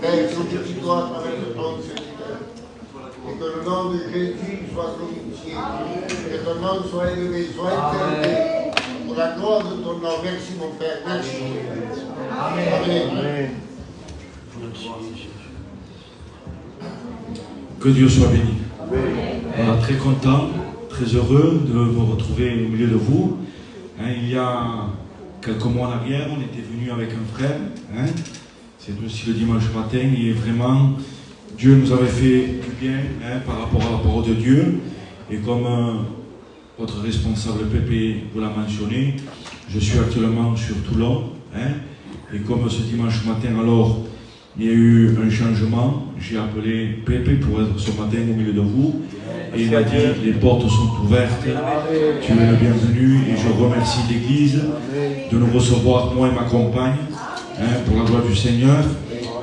Père, sanctifie-toi à travers le temps de Seigneur. Et que le nom de Jésus soit glorifié. Que ton nom soit élevé, soit exalté. Pour la gloire de ton nom. Merci mon Père. Merci. Amen. Amen. Que Dieu soit béni. On est très content, très heureux de vous retrouver au milieu de vous. Il y a quelques mois en arrière, on était venu avec un frère. C'est aussi le dimanche matin et vraiment, Dieu nous avait fait du bien par rapport à la parole de Dieu. Et comme votre responsable Pépé vous l'a mentionné, je suis actuellement sur Toulon. Et comme ce dimanche matin, alors, il y a eu un changement, j'ai appelé Pépé pour être ce matin au milieu de vous. Et il m'a dit, les portes sont ouvertes, tu es le bienvenu. Et je remercie l'Église de nous recevoir, moi et ma compagne, pour la gloire du Seigneur.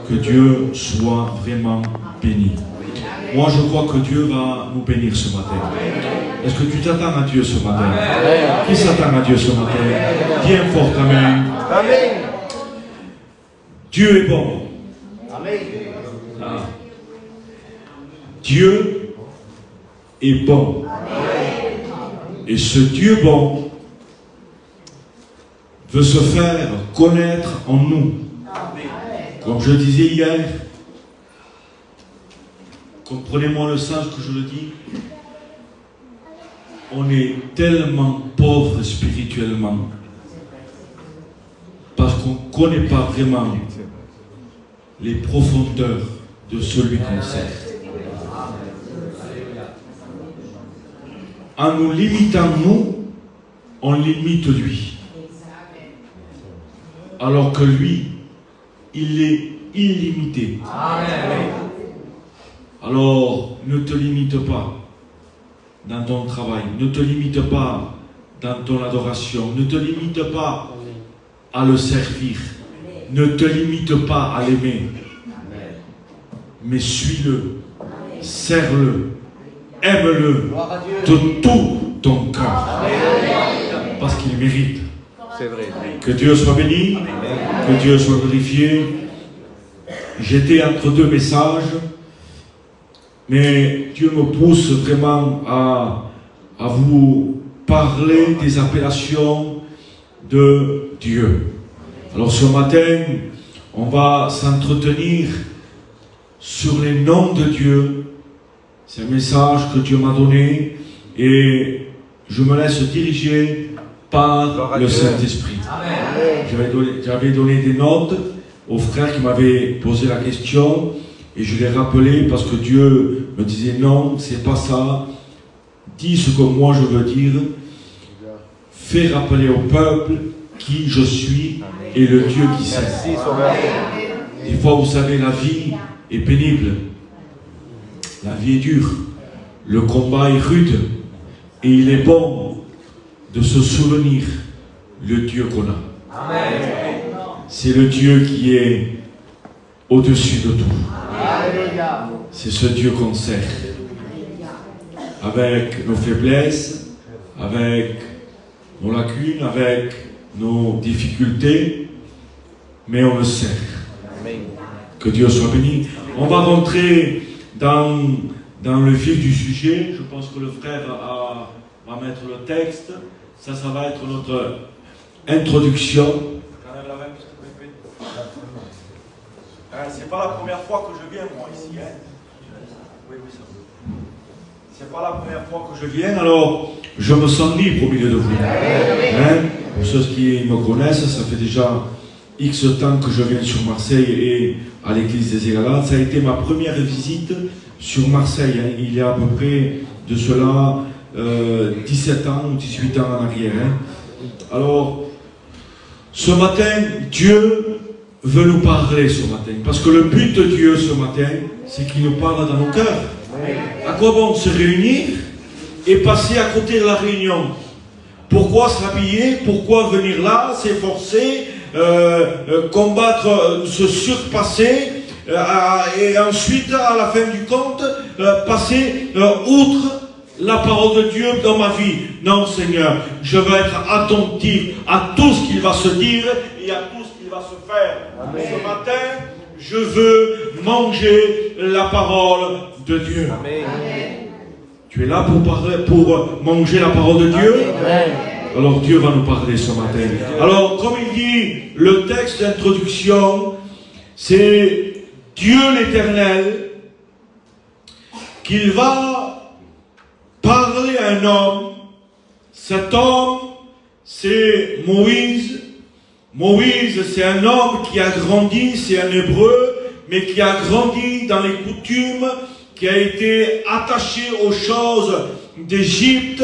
Que Dieu soit vraiment béni. Moi, je crois que Dieu va nous bénir ce matin. Est-ce que tu t'attends à Dieu ce matin? Qui s'attend à Dieu ce matin? Bien fort, amen. Dieu est bon. Ah. Dieu est bon. Et ce Dieu bon veut se faire connaître en nous. Comme je disais hier, comprenez-moi le sens que je le dis, on est tellement pauvre spirituellement parce qu'on ne connaît pas vraiment les profondeurs de celui qu'on sert. En nous limitant nous, on limite lui. Alors que lui, il est illimité. Alors, ne te limite pas dans ton travail, ne te limite pas dans ton adoration, ne te limite pas à le servir, ne te limite pas à l'aimer, mais suis-le, sers-le, aime-le de tout ton cœur, parce qu'il mérite. C'est vrai. Que Dieu soit béni, que Dieu soit glorifié. J'étais entre deux messages, mais Dieu me pousse vraiment à vous parler des appellations de Dieu. Alors ce matin, on va s'entretenir sur les noms de Dieu. C'est un message que Dieu m'a donné et je me laisse diriger par le Saint-Esprit. J'avais donné des notes aux frères qui m'avaient posé la question et je les rappelais parce que Dieu me disait non, c'est pas ça. Dis ce que moi je veux dire. Fais rappeler au peuple qui je suis et le Dieu qui sert. Des fois, vous savez, la vie est pénible. La vie est dure. Le combat est rude. Et il est bon de se souvenir le Dieu qu'on a. C'est le Dieu qui est au-dessus de tout. C'est ce Dieu qu'on sert. Avec nos faiblesses, avec nos lacunes, avec nos difficultés, mais on le sert. Que Dieu soit béni. On va rentrer dans le vif du sujet. Je pense que le frère va mettre le texte. Ça va être notre introduction. C'est pas la première fois que je viens, moi, ici. C'est pas la première fois que je viens, alors je me sens libre au milieu de vous. Pour ceux qui me connaissent, ça fait déjà X temps que je viens sur Marseille et à l'église des Égalades. Ça a été ma première visite sur Marseille, il y a à peu près de cela 17 ans ou 18 ans en arrière. Alors, ce matin, Dieu veut nous parler ce matin. Parce que le but de Dieu ce matin, c'est qu'il nous parle dans nos cœurs. À quoi bon se réunir et passer à côté de la réunion? Pourquoi s'habiller? Pourquoi venir là, s'efforcer, combattre, se surpasser et ensuite, à la fin du compte, passer outre la parole de Dieu dans ma vie? Non, Seigneur, je veux être attentif à tout ce qu'il va se dire et à tout ce qu'il va se faire. Amen. Ce matin, je veux manger la parole de Dieu. Amen. Tu es là pour manger la parole de Dieu? Amen. Alors Dieu va nous parler ce matin. Alors, comme il dit, le texte d'introduction, c'est Dieu l'Éternel, qu'il va parler à un homme. Cet homme, c'est Moïse. Moïse, c'est un homme qui a grandi, c'est un hébreu, mais qui a grandi dans les coutumes, qui a été attaché aux choses d'Égypte,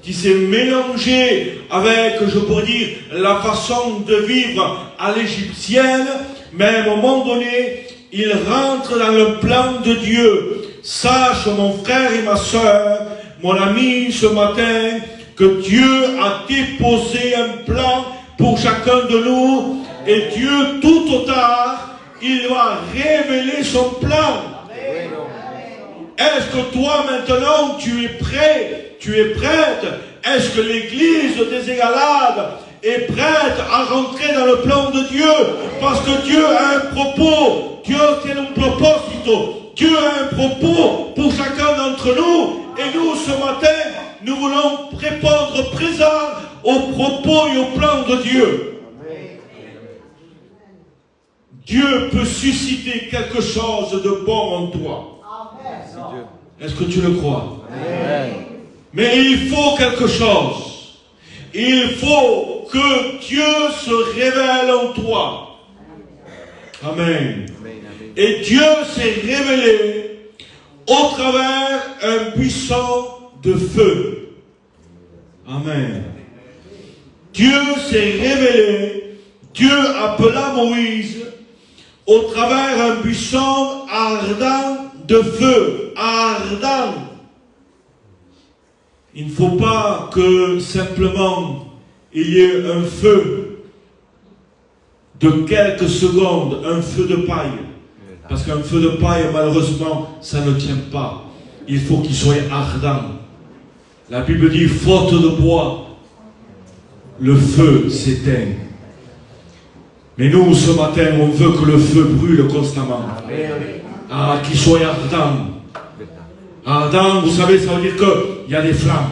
qui s'est mélangé avec, je pourrais dire, la façon de vivre à l'égyptienne, mais à un moment donné, il rentre dans le plan de Dieu. Sache, mon frère et ma soeur, mon ami, ce matin, que Dieu a déposé un plan pour chacun de nous, et Dieu, tout au tard, il va révéler son plan. Est-ce que toi, maintenant, tu es prêt, tu es prête? Est-ce que l'église des Égalades est prête à rentrer dans le plan de Dieu? Parce que Dieu a un propos, Dieu tiene un propósito, Dieu a un propos pour chacun d'entre nous, et nous, ce matin, nous voulons répondre présent au propos et au plan de Dieu. Dieu peut susciter quelque chose de bon en toi. Est-ce que tu le crois? Amen. Mais il faut quelque chose. Il faut que Dieu se révèle en toi. Amen. Et Dieu s'est révélé au travers un buisson de feu. Amen. Dieu s'est révélé, Dieu appela Moïse au travers un buisson ardent de feu, ardent. Il ne faut pas que simplement il y ait un feu de quelques secondes, un feu de paille. Parce qu'un feu de paille, malheureusement, ça ne tient pas. Il faut qu'il soit ardent. La Bible dit, faute de bois, le feu s'éteint. Mais nous, ce matin, on veut que le feu brûle constamment. Ah, qu'il soit ardent. Ardent, vous savez, ça veut dire qu'il y a des flammes.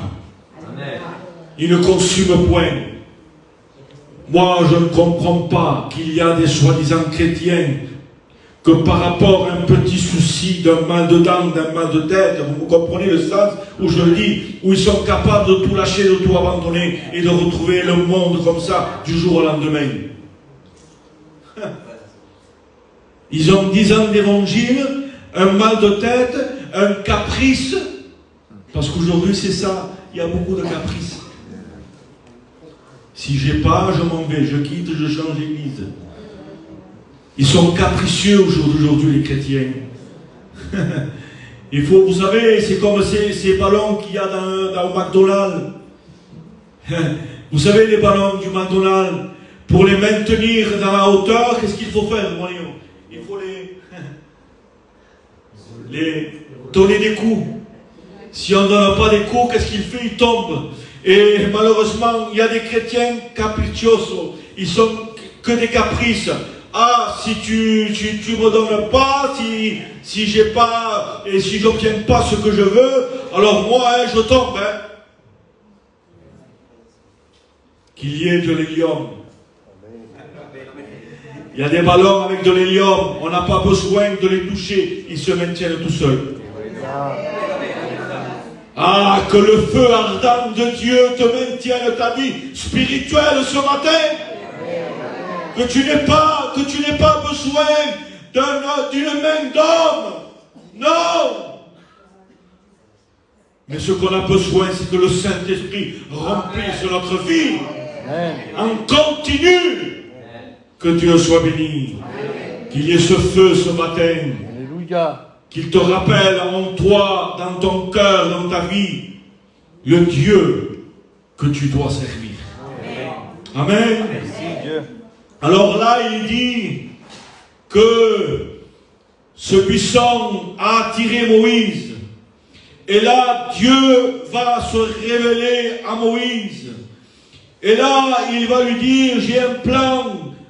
Il ne consume point. Moi, je ne comprends pas qu'il y a des soi-disant chrétiens que par rapport à un petit souci, d'un mal de dents, d'un mal de tête, vous comprenez le sens où je le dis, où ils sont capables de tout lâcher, de tout abandonner et de retrouver le monde comme ça, du jour au lendemain. Ils ont 10 ans d'évangile, un mal de tête, un caprice, parce qu'aujourd'hui c'est ça, il y a beaucoup de caprices. Si j'ai pas, je m'en vais, je quitte, je change d'église. Ils sont capricieux aujourd'hui, les chrétiens. Il faut, vous savez, c'est comme ces ballons qu'il y a dans le McDonald's. Vous savez, les ballons du McDonald's, pour les maintenir dans la hauteur, qu'est-ce qu'il faut faire, mon Léon? Il faut les donner des coups. Si on ne donne pas des coups, qu'est-ce qu'il fait? Il tombe. Et malheureusement, il y a des chrétiens capricciosos. Ils sont que des caprices. Ah, si tu me donnes pas, si j'ai pas, et si j'obtiens pas ce que je veux, alors moi, je tombe. Qu'il y ait de l'hélium. Il y a des ballons avec de l'hélium, on n'a pas besoin de les toucher, ils se maintiennent tout seuls. Ah, que le feu ardent de Dieu te maintienne ta vie spirituelle ce matin. Que tu n'aies pas besoin d'une main d'homme. Non. Mais ce qu'on a besoin, c'est que le Saint-Esprit remplisse notre vie. En continu. Que Dieu soit béni. Qu'il y ait ce feu ce matin. Alléluia. Qu'il te rappelle en toi, dans ton cœur, dans ta vie, le Dieu que tu dois servir. Amen. Amen. Merci Dieu. Alors là, il dit que ce buisson a attiré Moïse. Et là, Dieu va se révéler à Moïse. Et là, il va lui dire, j'ai un plan,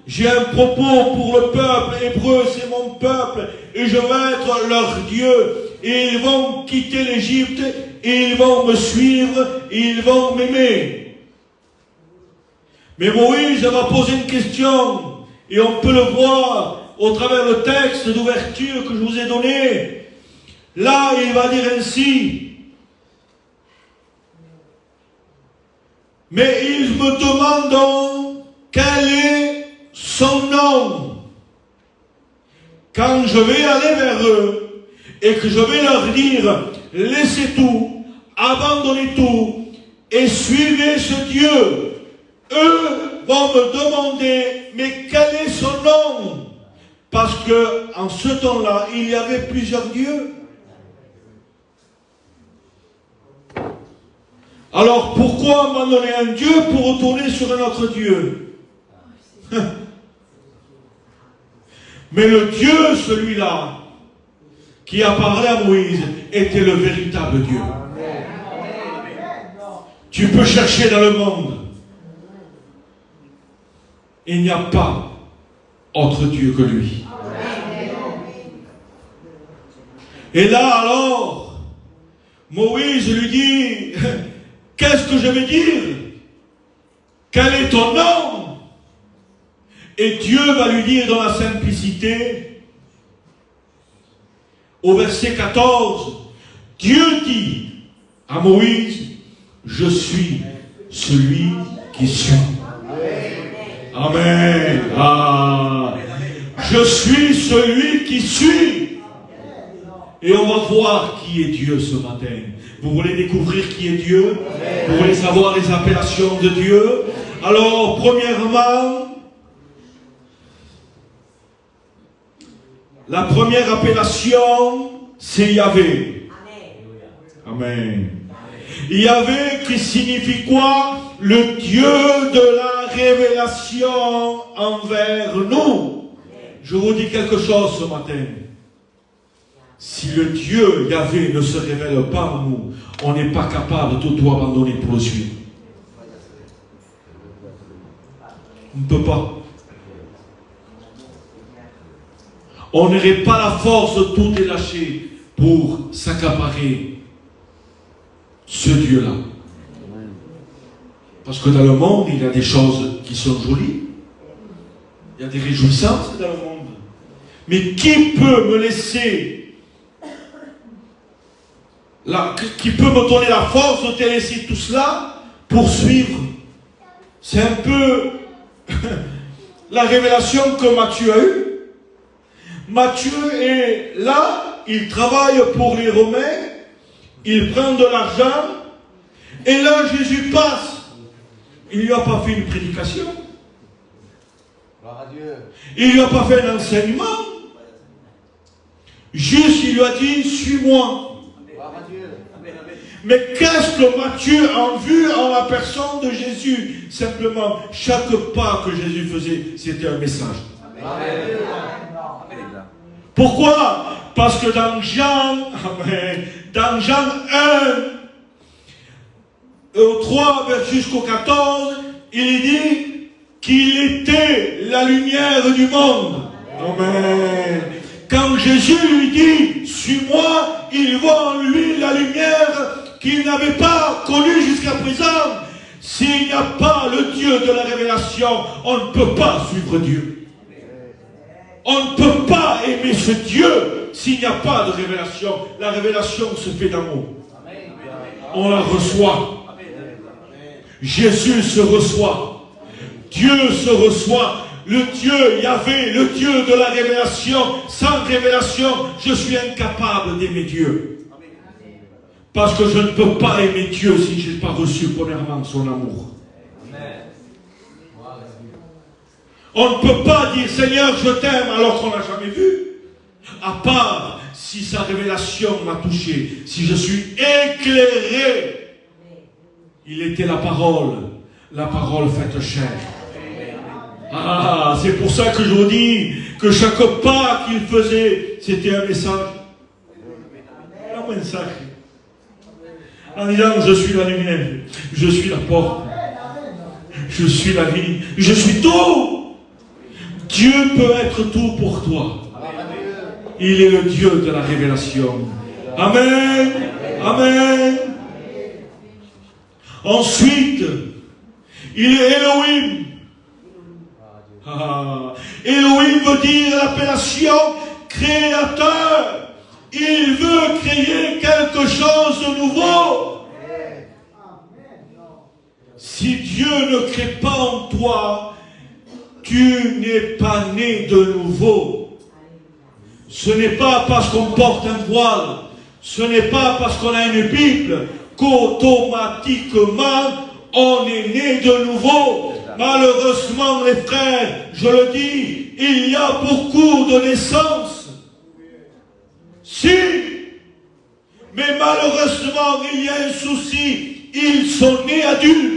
j'ai un propos pour le peuple hébreu, c'est mon peuple et je vais être leur Dieu. Et ils vont quitter l'Égypte et ils vont me suivre et ils vont m'aimer. Mais Moïse va poser une question et on peut le voir au travers le texte d'ouverture que je vous ai donné. Là, il va dire ainsi: mais ils me demandent quel est son nom. Quand je vais aller vers eux et que je vais leur dire: laissez tout, abandonnez tout et suivez ce Dieu, eux vont me demander: mais quel est son nom? Parce que en ce temps-là, il y avait plusieurs dieux. Alors pourquoi abandonner un Dieu pour retourner sur un autre Dieu? Mais le Dieu, celui-là, qui a parlé à Moïse, était le véritable Dieu. Tu peux chercher dans le monde. Il n'y a pas autre Dieu que lui. Et là alors, Moïse lui dit: qu'est-ce que je vais dire? Quel est ton nom? Et Dieu va lui dire dans la simplicité, au verset 14, Dieu dit à Moïse: je suis celui qui suis. Amen. Ah, je suis celui qui suis. Et on va voir qui est Dieu ce matin. Vous voulez découvrir qui est Dieu? Vous voulez savoir les appellations de Dieu? Alors, premièrement, la première appellation, c'est Yahvé. Amen. Yahvé qui signifie quoi? Le Dieu de la révélation envers nous. Je vous dis quelque chose ce matin. Si le Dieu Yahvé ne se révèle pas en nous, on n'est pas capable de tout abandonner pour le suivre. On ne peut pas. On n'aurait pas la force de tout lâcher pour s'accaparer ce Dieu-là. Parce que dans le monde, il y a des choses qui sont jolies. Il y a des réjouissances dans le monde. Mais qui peut me laisser, qui peut me donner la force de te laisser tout cela pour suivre? C'est un peu la révélation que Matthieu a eue. Matthieu est là, il travaille pour les Romains, il prend de l'argent, et là Jésus passe. Il ne lui a pas fait une prédication. Il ne lui a pas fait un enseignement. Juste, il lui a dit: suis-moi. Mais qu'est-ce que Matthieu a vu en la personne de Jésus? Simplement, chaque pas que Jésus faisait, c'était un message. Pourquoi? Parce que dans Jean 1, au 3 jusqu'au 14, il dit qu'il était la lumière du monde. Amen. Quand Jésus lui dit: suis-moi, il voit en lui la lumière qu'il n'avait pas connue jusqu'à présent. S'il n'y a pas le Dieu de la révélation, on ne peut pas suivre Dieu. On ne peut pas aimer ce Dieu s'il n'y a pas de révélation. La révélation se fait d'amour. On la reçoit. Jésus se reçoit. Dieu se reçoit. Le Dieu Yahvé, le Dieu de la révélation. Sans révélation, je suis incapable d'aimer Dieu. Parce que je ne peux pas aimer Dieu si je n'ai pas reçu premièrement son amour. On ne peut pas dire: Seigneur, je t'aime, alors qu'on n'a jamais vu. À part si sa révélation m'a touché, si je suis éclairé. Il était la parole faite chair. Ah, c'est pour ça que je vous dis que chaque pas qu'il faisait, c'était un message. Un message. En disant: je suis la lumière, je suis la porte, je suis la vie, je suis tout. Dieu peut être tout pour toi. Il est le Dieu de la révélation. Amen. Amen. Ensuite, il est Elohim. Elohim veut dire l'appellation créateur. Il veut créer quelque chose de nouveau. Si Dieu ne crée pas en toi, tu n'es pas né de nouveau. Ce n'est pas parce qu'on porte un voile, ce n'est pas parce qu'on a une Bible qu'automatiquement on est né de nouveau. Malheureusement, les frères, je le dis, il y a beaucoup de naissances. Si, mais malheureusement, il y a un souci, ils sont nés adultes.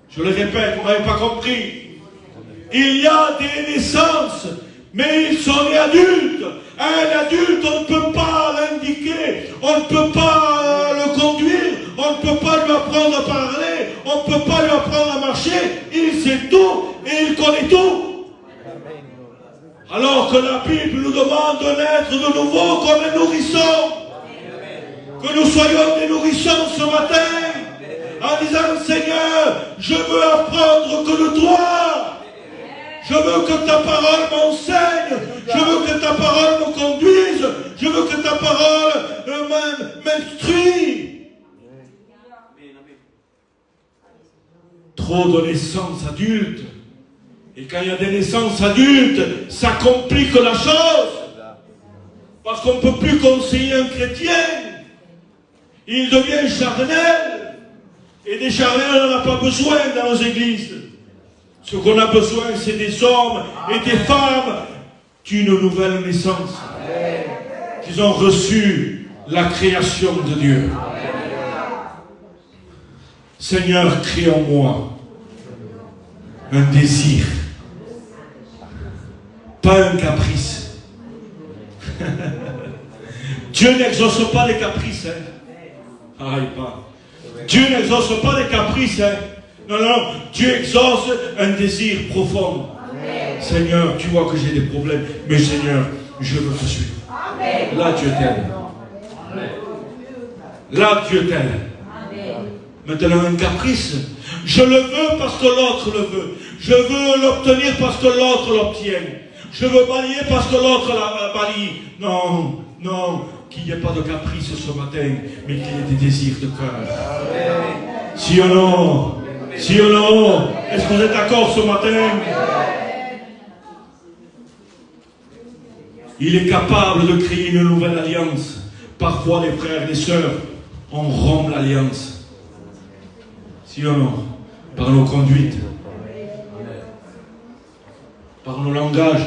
Je le répète, vous n'avez pas compris. Il y a des naissances, mais ils sont nés adultes. Un adulte, on ne peut pas l'indiquer, on ne peut pas le conduire, on ne peut pas lui apprendre à parler, on ne peut pas lui apprendre à marcher. Il sait tout et il connaît tout. Alors que la Bible nous demande de naître de nouveau comme un nourrisson. Que nous soyons des nourrissons ce matin, en disant, Seigneur, je veux apprendre que de toi. Je veux que ta parole m'enseigne. Je veux que ta parole me conduise. Je veux que ta parole m'instruise. Trop de naissances adultes. Et quand il y a des naissances adultes, ça complique la chose. Parce qu'on ne peut plus conseiller un chrétien. Il devient charnel. Et des charnels, on n'en a pas besoin dans nos églises. Ce qu'on a besoin, c'est des hommes et des femmes d'une nouvelle naissance. Qui ont reçu la création de Dieu. Seigneur, crée en moi un désir. Pas un caprice. Dieu n'exauce pas les caprices. Dieu n'exauce pas les caprices. Non, non, Dieu exauce un désir profond. Amen. Seigneur, tu vois que j'ai des problèmes, mais Seigneur, je veux te suivre. Amen. Là, Dieu t'aime. Là, Dieu t'aime. Maintenant, un caprice. Je le veux parce que l'autre le veut. Je veux l'obtenir parce que l'autre l'obtient. Je veux balayer parce que l'autre la balaye. Non, non, qu'il n'y ait pas de caprice ce matin, mais qu'il y ait des désirs de cœur. Si ou non? Si ou non? Est-ce que vous êtes d'accord ce matin? Il est capable de créer une nouvelle alliance. Parfois, les frères et les sœurs, on rompt l'alliance. Si ou non? Par nos conduites, par nos langages,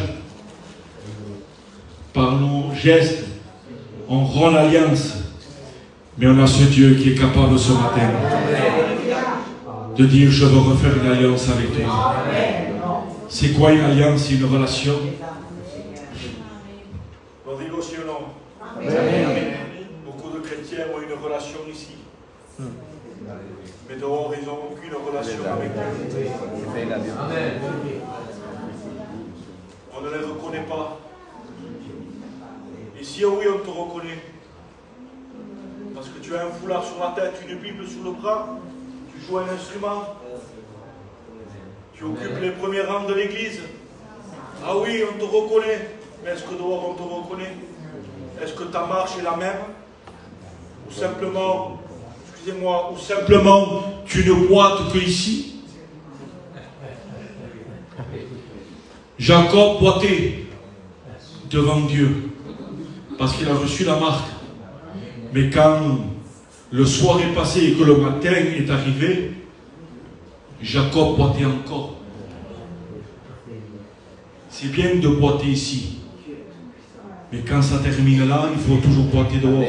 par nos gestes, on rompt l'alliance. Mais on a ce Dieu qui est capable ce matin de dire, je veux refaire une alliance avec toi. C'est quoi une alliance? C'est une relation. On dit aussi ou non? Beaucoup de chrétiens ont une relation ici. Mais dehors, ils n'ont aucune relation avec Dieu. On ne les reconnaît pas. Et si oui, on te reconnaît. Parce que tu as un foulard sur la tête, une Bible sous le bras, tu joues un instrument, tu occupes les premiers rangs de l'église. Ah oui, on te reconnaît. Mais est-ce que dehors on te reconnaît? Est-ce que ta marche est la même? Ou simplement, excusez-moi, ou simplement tu ne boites que ici? Jacob boitait devant Dieu parce qu'il a reçu la marque. Mais quand le soir est passé et que le matin est arrivé, Jacob boitait encore. C'est bien de boiter ici. Mais quand ça termine là, il faut toujours boiter dehors.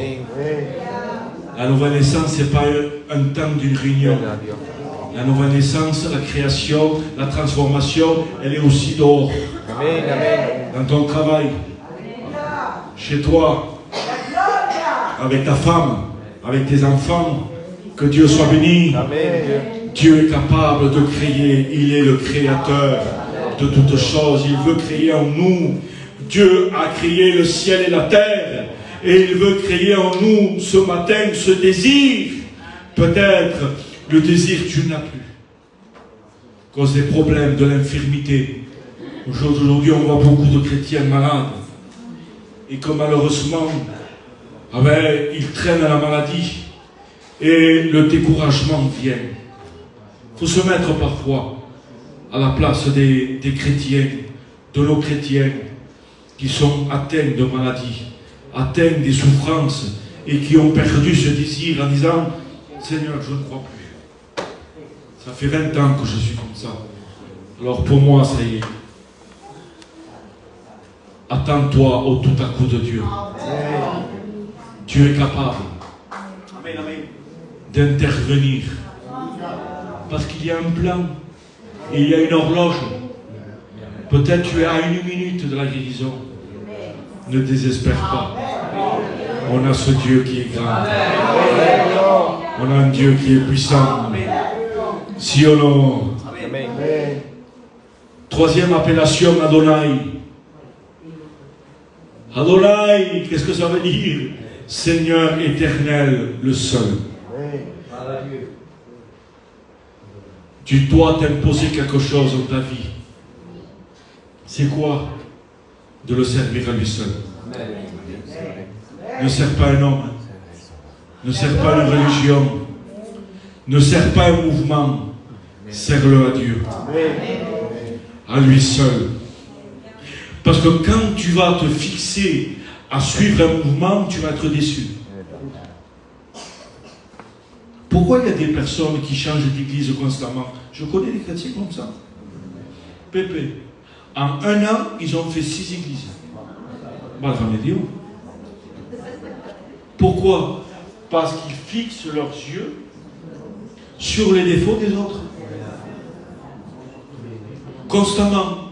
La nouvelle naissance, ce n'est pas un temps d'une réunion. La nouvelle naissance, la création, la transformation, elle est aussi dehors. Dans ton travail, chez toi, avec ta femme, avec tes enfants, que Dieu soit béni. Amen. Dieu est capable de créer, il est le créateur. de toutes choses. Il veut créer en nous. Dieu a créé le ciel et la terre. Et il veut créer en nous ce matin ce désir. Peut-être le désir tu n'as plus. À cause des problèmes, de l'infirmité. Aujourd'hui, on voit beaucoup de chrétiens malades. Et que malheureusement, ils traînent la maladie. Et le découragement vient. Il faut se mettre parfois à la place des chrétiens, de nos chrétiens, qui sont atteints de maladies, atteints des souffrances, et qui ont perdu ce désir en disant « Seigneur, je ne crois plus. Ça fait 20 ans que je suis comme ça. Alors pour moi, ça y est. Attends-toi au tout à coup de Dieu. Tu es capable d'intervenir. Parce qu'il y a un plan. Il y a une horloge. Peut-être tu es à 1 minute de la guérison. Ne désespère pas. On a ce Dieu qui est grand. On a un Dieu qui est puissant. Si on a... Troisième appellation, Adonai. Adonai, qu'est-ce que ça veut dire? Seigneur éternel, le seul. Tu dois t'imposer quelque chose dans ta vie. C'est quoi? De le servir à lui seul. Ne sers pas un homme. Ne sers pas une religion. Ne sers pas un mouvement. Sers-le à Dieu. À lui seul. Parce que quand tu vas te fixer à suivre un mouvement, tu vas être déçu. Pourquoi il y a des personnes qui changent d'église constamment? Je connais des chrétiens comme ça. Pépé. En 1 an, ils ont fait 6 églises. Pourquoi? Parce qu'ils fixent leurs yeux sur les défauts des autres. Constamment.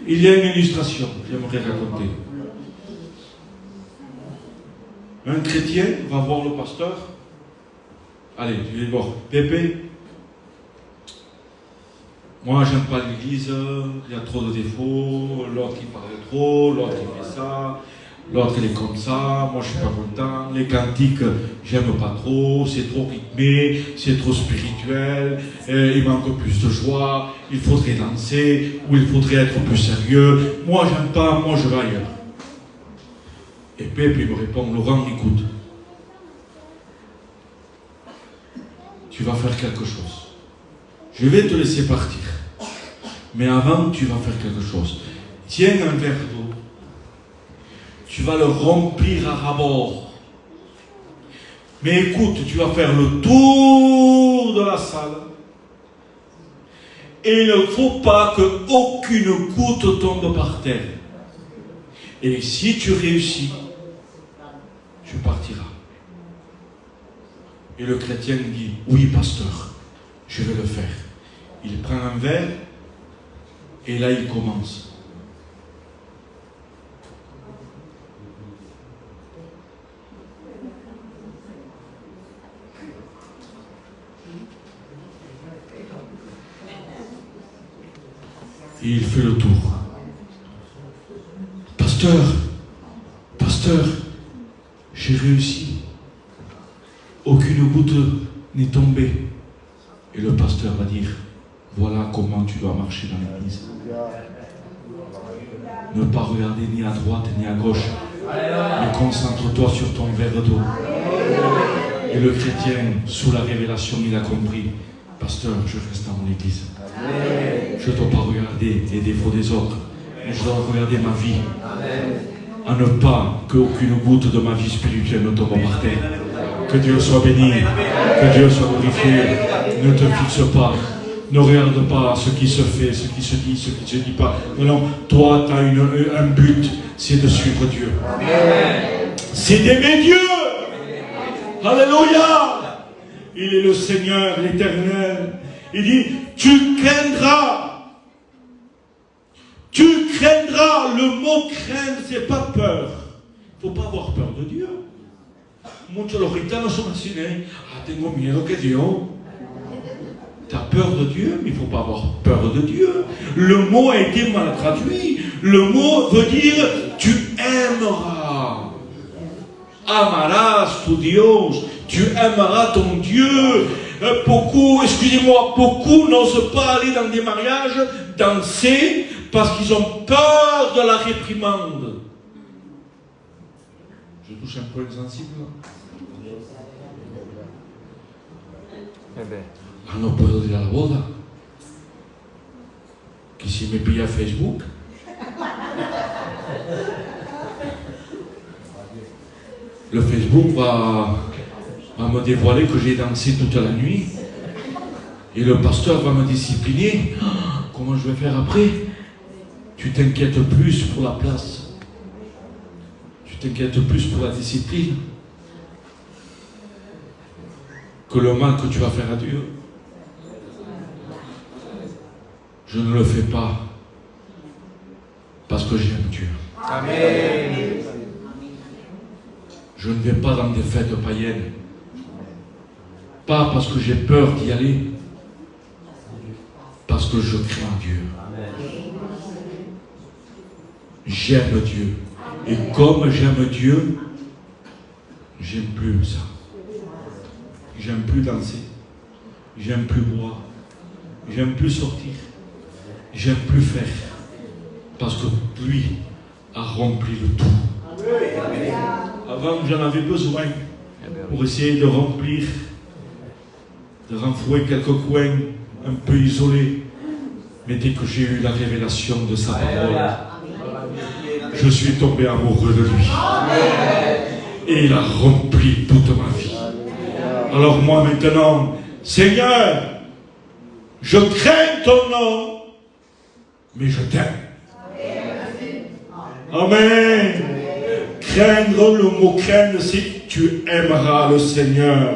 Il y a une illustration que j'aimerais raconter. Un chrétien va voir le pasteur. Allez, je vais voir. Pépé, moi j'aime pas l'église, il y a trop de défauts, l'autre qui parle trop, l'autre qui fait ça, l'autre il est comme ça, moi je suis pas content, les cantiques j'aime pas trop, c'est trop rythmé, c'est trop spirituel, il manque plus de joie, il faudrait danser, ou il faudrait être plus sérieux, moi j'aime pas, moi je vais ailleurs. Et Pépé me répond, Laurent, écoute, tu vas faire quelque chose. Je vais te laisser partir. Mais avant, tu vas faire quelque chose. Tiens un verre d'eau. Tu vas le remplir à ras-bord. Mais écoute, tu vas faire le tour de la salle. Et il ne faut pas qu'aucune goutte tombe par terre. Et si tu réussis, tu partiras. Et le chrétien dit, oui, pasteur, je vais le faire. Il prend un verre, et là il commence. Et il fait le tour. Pasteur, j'ai réussi. Aucune goutte n'est tombée. Et le pasteur va dire, voilà comment tu dois marcher dans l'église. Ne pas regarder ni à droite ni à gauche, mais concentre-toi sur ton verre d'eau. Et le chrétien, sous la révélation, il a compris, pasteur, je reste dans mon église. Je ne dois pas regarder les défauts des autres, mais je dois regarder ma vie. À ne pas qu'aucune goutte de ma vie spirituelle ne tombe par terre. Que Dieu soit béni, que Dieu soit glorifié. Ne te fixe pas, ne regarde pas ce qui se fait, ce qui se dit, ce qui ne se dit pas. Non, toi, tu as un but, c'est de suivre Dieu. C'est d'aimer Dieu. Alléluia. Il est le Seigneur, l'Éternel. Il dit, tu craindras. Tu craindras. Le mot craindre, c'est pas peur. Il ne faut pas avoir peur de Dieu. Muchos los gitanos son así, tengo miedo que Dios. tu as peur de Dieu, mais il ne faut pas avoir peur de Dieu. Le mot a été mal traduit. Le mot veut dire tu aimeras. Amarás tu Dios. Tu aimeras ton Dieu. Beaucoup, excusez-moi, beaucoup n'osent pas aller dans des mariages, danser, parce qu'ils ont peur de la réprimande. Je touche un point sensible. Ah, no puedo ir a la boda. Que si me pilla Facebook. Le Facebook va me dévoiler que j'ai dansé toute la nuit. Et le pasteur va me discipliner. Comment je vais faire après? Tu t'inquiètes plus pour la place. Tu t'inquiètes plus pour la discipline que le mal que tu vas faire à Dieu. Je ne le fais pas parce que j'aime Dieu. Amen. Je ne vais pas dans des fêtes païennes. Pas parce que j'ai peur d'y aller. Parce que je crains Dieu. J'aime Dieu. Et comme j'aime Dieu, j'aime plus ça. J'aime plus danser. J'aime plus boire. J'aime plus sortir. J'aime plus faire. Parce que lui a rempli le tout. Avant, j'en avais besoin pour essayer de remplir, de renflouer quelques coins un peu isolés. Mais dès que j'ai eu la révélation de sa parole, je suis tombé amoureux de lui. Et il a rempli toute ma vie. Alors moi maintenant, Seigneur, je crains ton nom, mais je t'aime. Amen. Craindre, le mot craindre, c'est tu aimeras le Seigneur,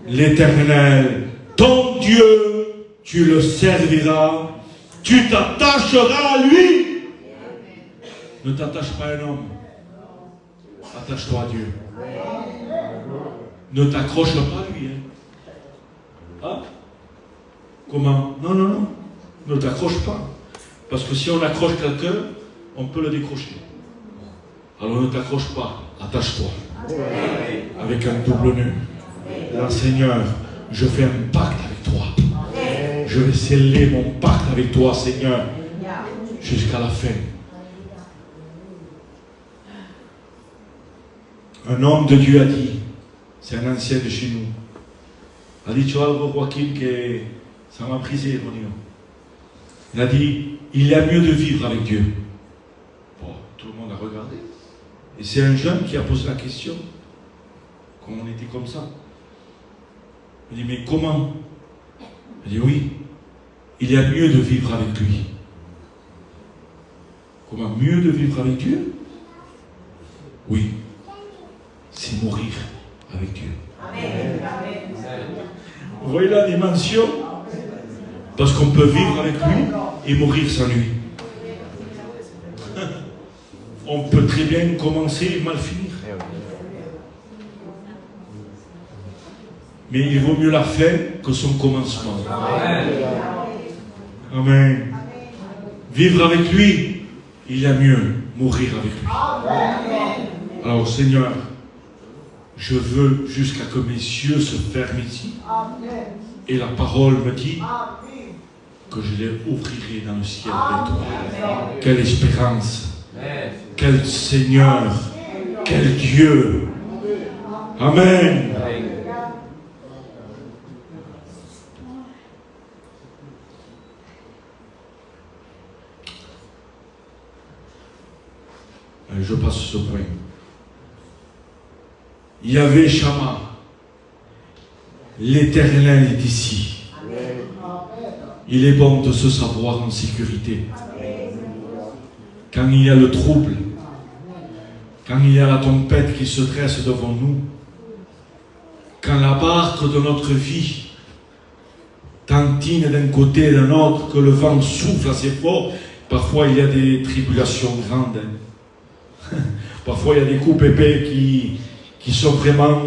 l'Éternel, ton Dieu, tu le serviras, tu t'attacheras à lui. Ne t'attache pas à un homme, attache-toi à Dieu. Ne t'accroche pas à lui. Hein? Comment? Non, non, non. Ne t'accroche pas. Parce que si on accroche quelqu'un, on peut le décrocher. Alors ne t'accroche pas, attache-toi. Avec un double nœud. Là, Seigneur, je fais un pacte avec toi. Je vais sceller mon pacte avec toi, Seigneur, jusqu'à la fin. Un homme de Dieu a dit, c'est un ancien de chez nous, a dit, tu vois, Joachim, que ça m'a brisé, mon Dieu. Il a dit, il y a mieux de vivre avec Dieu. Bon, tout le monde a regardé. Et c'est un jeune qui a posé la question, quand on était comme ça. Il dit, mais comment? Il dit, oui, il y a mieux de vivre avec lui. Comment mieux de vivre avec Dieu? Oui, c'est mourir avec Dieu. Amen. Vous voyez la dimension? Parce qu'on peut vivre avec lui et mourir sans lui. On peut très bien commencer et mal finir. Mais il vaut mieux la fin que son commencement. Amen. Amen. Vivre avec lui, il y a mieux. Mourir avec lui. Alors Seigneur, je veux jusqu'à que mes yeux se ferment ici. Et la parole me dit que je les ouvrirai dans le ciel avec toi. Quelle espérance. Quel Seigneur. Quel Dieu. Amen. Je passe ce point. Yahvé Shama, l'Éternel est ici. Il est bon de se savoir en sécurité. Quand il y a le trouble, quand il y a la tempête qui se dresse devant nous, quand la barque de notre vie tantine d'un côté et d'un autre, que le vent souffle assez fort, parfois il y a des tribulations grandes. Parfois il y a des coups épais qui sont vraiment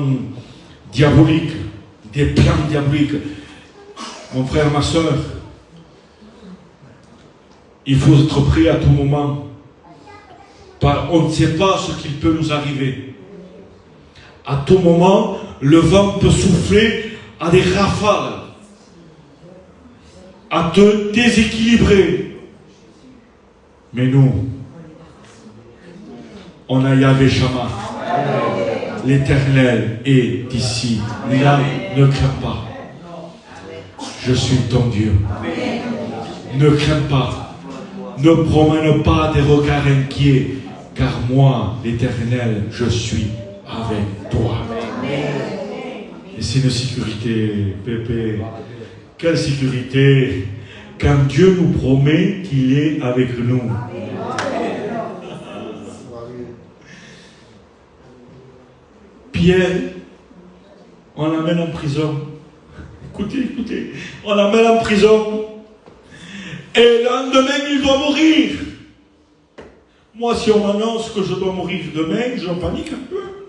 diaboliques, des plans diaboliques. Mon frère, ma soeur, il faut être prêt à tout moment. On ne sait pas ce qu'il peut nous arriver. À tout moment, le vent peut souffler à des rafales, à te déséquilibrer. Mais nous, on a Yahvé Shammah. L'Éternel est ici. Là, ne crains pas. Je suis ton Dieu. Ne crains pas. Ne promène pas des regards inquiets, car moi, l'Éternel, je suis avec toi. Et c'est une sécurité, Pépé. Quelle sécurité quand Dieu nous promet qu'il est avec nous. Pierre, on l'amène en prison. Écoutez, on l'amène en prison. Et le lendemain, il doit mourir. Moi, si on m'annonce que je dois mourir demain, je panique un peu.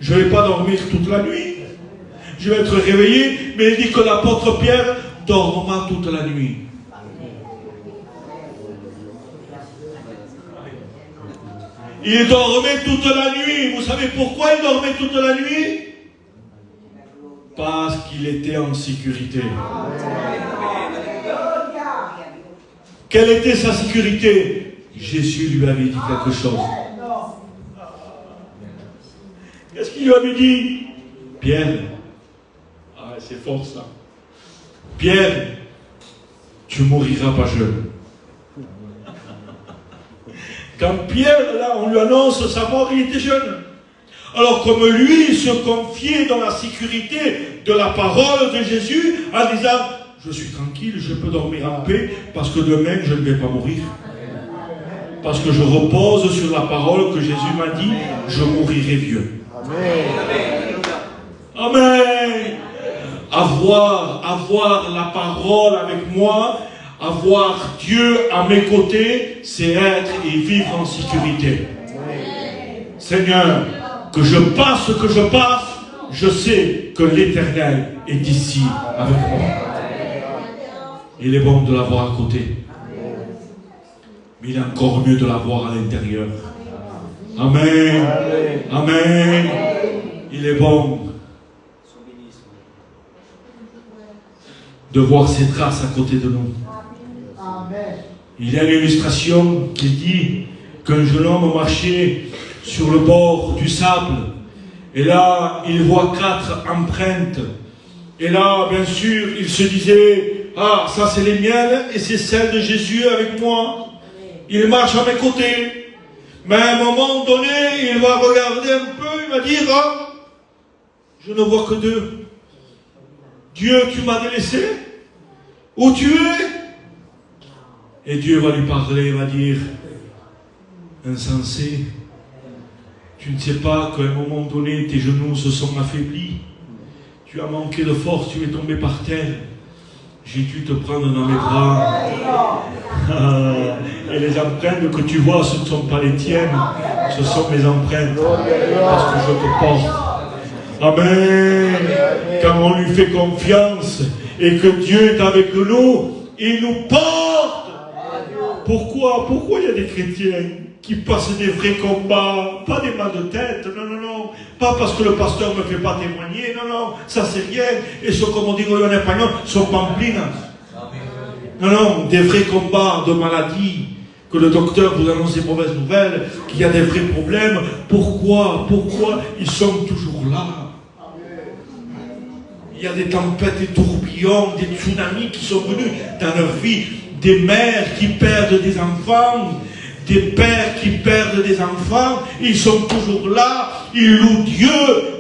Je ne vais pas dormir toute la nuit. Je vais être réveillé, mais il dit que l'apôtre Pierre dorma toute la nuit. Il dormait toute la nuit. Vous savez pourquoi il dormait toute la nuit? Parce qu'il était en sécurité. Quelle était sa sécurité? Jésus lui avait dit quelque chose. Qu'est-ce qu'il lui avait dit? Pierre, ah, c'est fort ça. Pierre, tu mouriras pas jeune. Quand Pierre, là, on lui annonce sa mort, il était jeune. Alors comme lui, il se confiait dans la sécurité de la parole de Jésus, en disant, je suis tranquille, je peux dormir en paix, parce que demain, je ne vais pas mourir. Parce que je repose sur la parole que Jésus m'a dit, je mourirai vieux. Amen. Avoir la parole avec moi, avoir Dieu à mes côtés, c'est être et vivre en sécurité. Seigneur, que je passe ce que je passe, je sais que l'Éternel est ici avec moi. Il est bon de l'avoir à côté. Mais il est encore mieux de l'avoir à l'intérieur. Amen. Amen. Il est bon de voir ses traces à côté de nous. Il y a une illustration qui dit qu'un jeune homme marchait sur le bord du sable. Et là, il voit 4 empreintes. Et là, bien sûr, il se disait, ah, ça c'est les miennes et c'est celles de Jésus avec moi. Il marche à mes côtés. Mais à un moment donné, il va regarder un peu, il va dire, ah, je ne vois que 2. Dieu, tu m'as délaissé? Où tu es? Et Dieu va lui parler, il va dire, insensé, tu ne sais pas qu'à un moment donné, tes genoux se sont affaiblis. Tu as manqué de force, tu es tombé par terre. J'ai dû te prendre dans mes bras. Et les empreintes que tu vois, ce ne sont pas les tiennes, ce sont mes empreintes. Parce que je te porte. Amen. Quand on lui fait confiance et que Dieu est avec nous, il nous porte. Pourquoi il y a des chrétiens qui passent des vrais combats, pas des mal de tête, non, pas parce que le pasteur ne me fait pas témoigner, non, ça c'est rien, et ce comme on dit en espagnol, sont pamplinas. Non, des vrais combats de maladie, que le docteur vous annonce des mauvaises nouvelles, qu'il y a des vrais problèmes. Pourquoi ils sont toujours là? Il y a des tempêtes, des tourbillons, des tsunamis qui sont venus dans leur vie, des mères qui perdent des enfants, des pères qui perdent des enfants, ils sont toujours là, ils louent Dieu,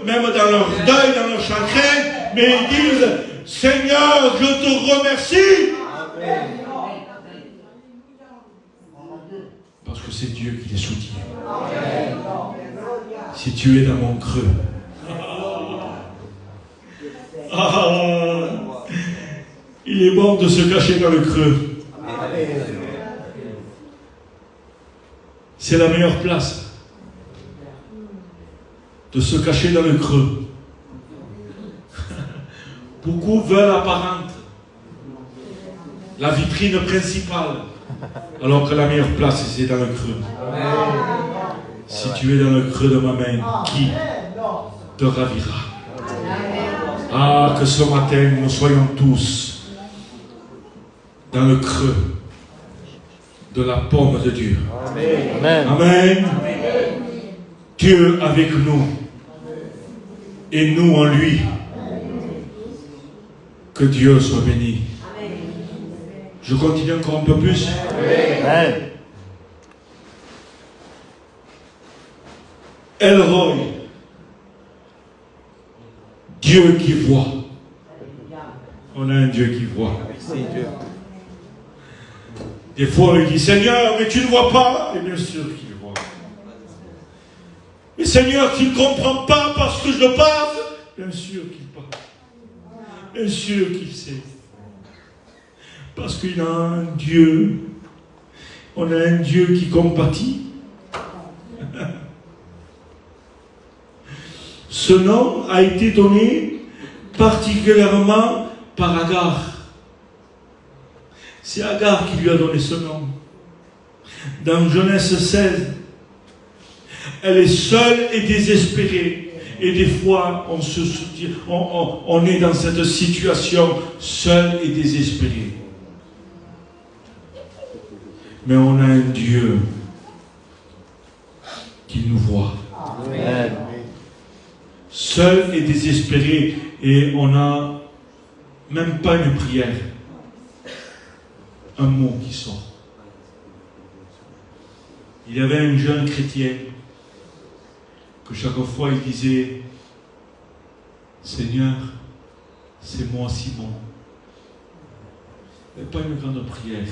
même dans leur deuil, dans leur chagrin, mais ils disent, Seigneur, je te remercie. Amen. Parce que c'est Dieu qui les soutient. Amen. Si tu es dans mon creux, il est bon de se cacher dans le creux. C'est la meilleure place de se cacher dans le creux. Beaucoup veulent apparente. la vitrine principale, alors que la meilleure place, c'est dans le creux. Si tu es dans le creux de ma main, qui te ravira? Ah, que ce matin, nous soyons tous dans le creux de la paume de Dieu. Amen. Amen. Dieu avec nous et nous en lui. Que Dieu soit béni. Je continue encore un peu plus. Amen. El-Roi, Dieu qui voit. On a un Dieu qui voit. Merci Dieu. Des fois, il dit, Seigneur, mais tu ne vois pas. Et bien sûr qu'il voit. Mais Seigneur, tu ne comprends pas parce que je le parle. Bien sûr qu'il parle. Bien sûr qu'il sait. Parce qu'il a un Dieu. On a un Dieu qui compatit. Ce nom a été donné particulièrement par Agar. C'est Agar qui lui a donné ce nom. Dans Genèse 16, elle est seule et désespérée. Et des fois, on est dans cette situation seule et désespérée. Mais on a un Dieu qui nous voit. Amen. Seul et désespéré, et on n'a même pas une prière, un mot qui sort. Il y avait un jeune chrétien que chaque fois il disait, Seigneur, c'est moi Simon. Il n'y avait pas une grande prière.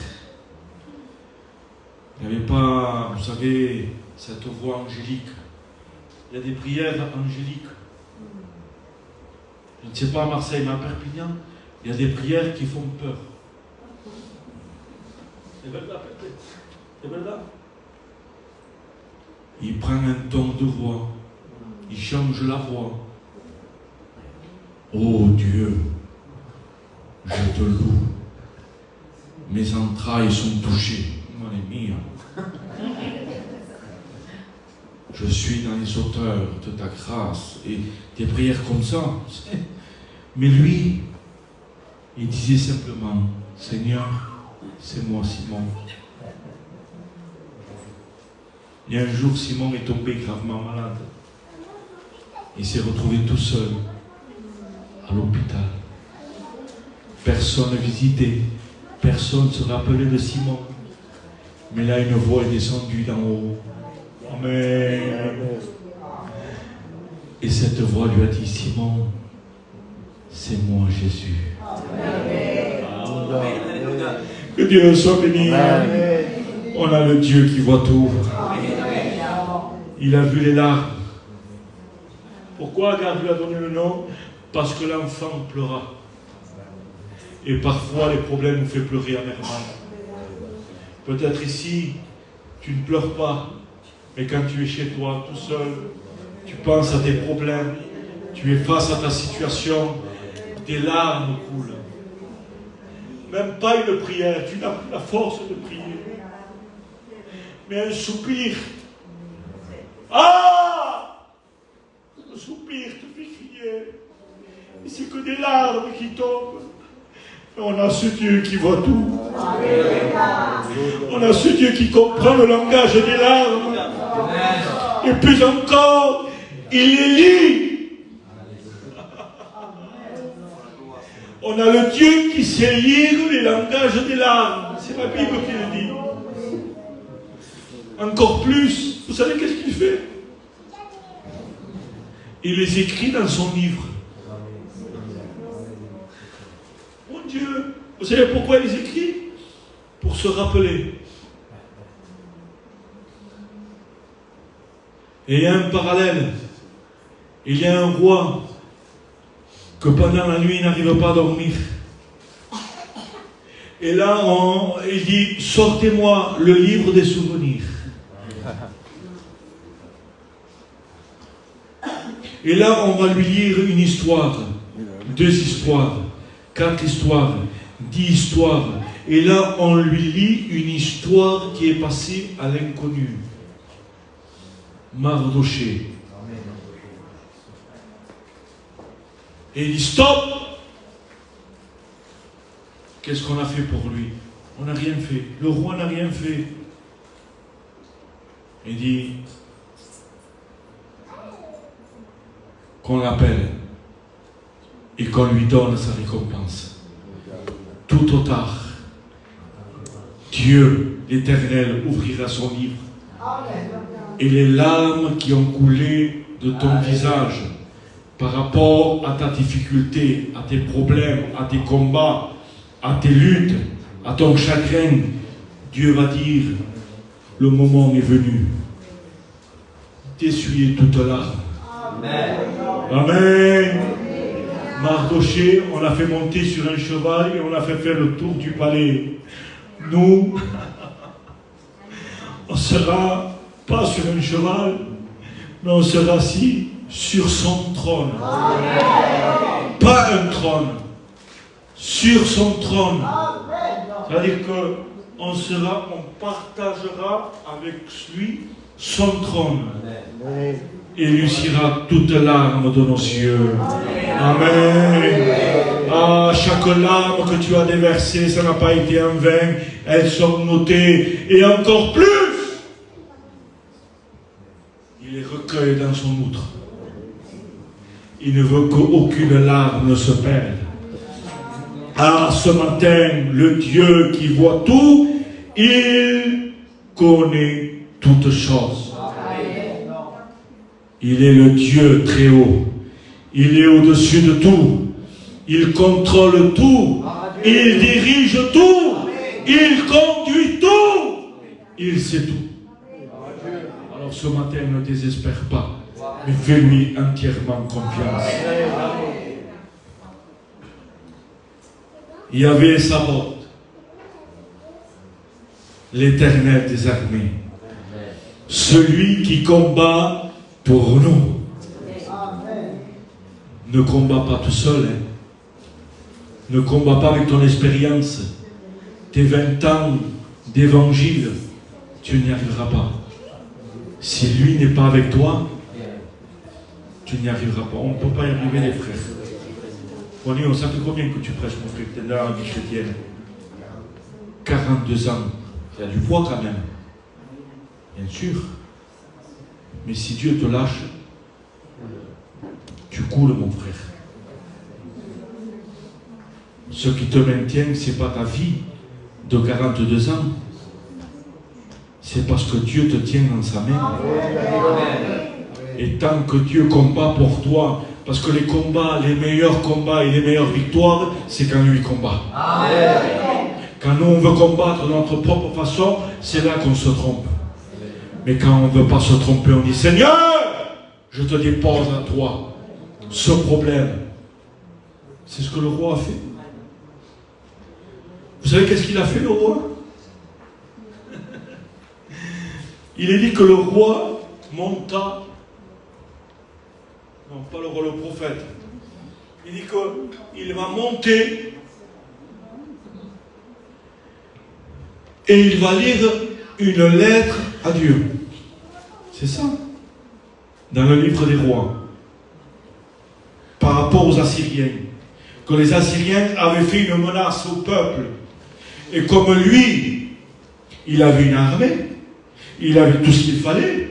Il n'y avait pas, vous savez, cette voix angélique. Il y a des prières angéliques. Je ne sais pas à Marseille, mais à Perpignan, il y a des prières qui font peur. C'est verdad, c'est verdad. Il prend un ton de voix, il change la voix. Oh Dieu, je te loue. Mes entrailles sont touchées. Mon ami, je suis dans les hauteurs de ta grâce. Et des prières comme ça. Mais lui, il disait simplement, Seigneur, c'est moi Simon. Il y a un jour, Simon est tombé gravement malade. Il s'est retrouvé tout seul à l'hôpital. Personne ne visitait, personne ne se rappelait de Simon. Mais là, une voix est descendue d'en haut. Amen. Et cette voix lui a dit, Simon, c'est moi Jésus. Amen. Que Dieu soit béni. Amen. On a le Dieu qui voit tout. Il a vu les larmes. Pourquoi Agar lui a donné le nom? Parce que l'enfant pleura. Et parfois les problèmes nous font pleurer amèrement. Peut-être ici, tu ne pleures pas, mais quand tu es chez toi, tout seul, tu penses à tes problèmes, tu es face à ta situation, des larmes coulent. Même pas une prière, tu n'as plus la force de prier. Mais un soupir. Ah! Un soupir te fait crier. Et c'est que des larmes qui tombent. On a ce Dieu qui voit tout. On a ce Dieu qui comprend le langage des larmes. Et plus encore, il les lit. On a le Dieu qui sait lire les langages des larmes. C'est la Bible qui le dit. Encore plus, vous savez qu'est-ce qu'il fait? Il les écrit dans son livre. Mon Dieu, vous savez pourquoi il les écrit? Pour se rappeler. Et il y a un parallèle. Il y a un roi que pendant la nuit il n'arrive pas à dormir. Et là, il dit, sortez-moi le livre des souvenirs. Et là, on va lui lire une histoire, 2 histoires, 4 histoires, 10 histoires. Et là, on lui lit une histoire qui est passée à l'inconnu. Mardoché. Et il dit stop. Qu'est-ce qu'on a fait pour lui? On n'a rien fait. Le roi n'a rien fait. Il dit qu'on l'appelle et qu'on lui donne sa récompense. Tout au tard, Dieu, l'Éternel, ouvrira son livre et les larmes qui ont coulé de ton visage par rapport à ta difficulté, à tes problèmes, à tes combats, à tes luttes, à ton chagrin, Dieu va dire, le moment est venu d'essuyer toute larme. Amen. Amen. Mardoché, on l'a fait monter sur un cheval et on l'a fait faire le tour du palais. Nous, on sera pas sur un cheval, mais on sera assis sur son trône. Amen. Pas un trône, sur son trône. C'est-à-dire qu'on partagera avec lui son trône. Amen. Et lucira toute larme de nos yeux. Amen. Ah, chaque larme que tu as déversée, ça n'a pas été en vain. Elles sont notées. Et encore plus, il les recueille dans son outre. Il ne veut qu'aucune larme ne se perde. Ah, ce matin, le Dieu qui voit tout, il connaît toutes choses. Il est le Dieu très haut. Il est au-dessus de tout. Il contrôle tout. Il dirige tout. Il conduit tout. Il sait tout. Alors ce matin, ne désespère pas, mais fais-lui entièrement confiance. Il y avait Sabaoth, l'Éternel des armées, celui qui combat pour nous. Ne combat pas tout seul. Hein. Ne combat pas avec ton expérience. Tes 20 ans d'évangile, tu n'y arriveras pas. Si lui n'est pas avec toi, tu n'y arriveras pas. On ne peut pas y arriver, les frères. Ronnie, on sait combien que tu prêches, mon frère, tu es dans la vie chrétienne. 42 ans. Il y a du poids quand même. Bien sûr. Mais si Dieu te lâche, tu coules, mon frère. Ce qui te maintient, ce n'est pas ta vie de 42 ans. C'est parce que Dieu te tient dans sa main. Et tant que Dieu combat pour toi, parce que les combats, les meilleurs combats et les meilleures victoires, c'est quand lui combat. Quand nous, on veut combattre de notre propre façon, c'est là qu'on se trompe. Mais quand on ne veut pas se tromper, on dit Seigneur, je te dépose à toi ce problème. C'est ce que le roi a fait. Vous savez qu'est-ce qu'il a fait, le roi? Il est dit que le roi monta, non pas le roi, le prophète, il dit qu'il va monter et il va lire une lettre à Dieu. C'est ça. Dans le livre des rois. Par rapport aux Assyriens. Que les Assyriens avaient fait une menace au peuple. Et comme lui, il avait une armée, il avait tout ce qu'il fallait,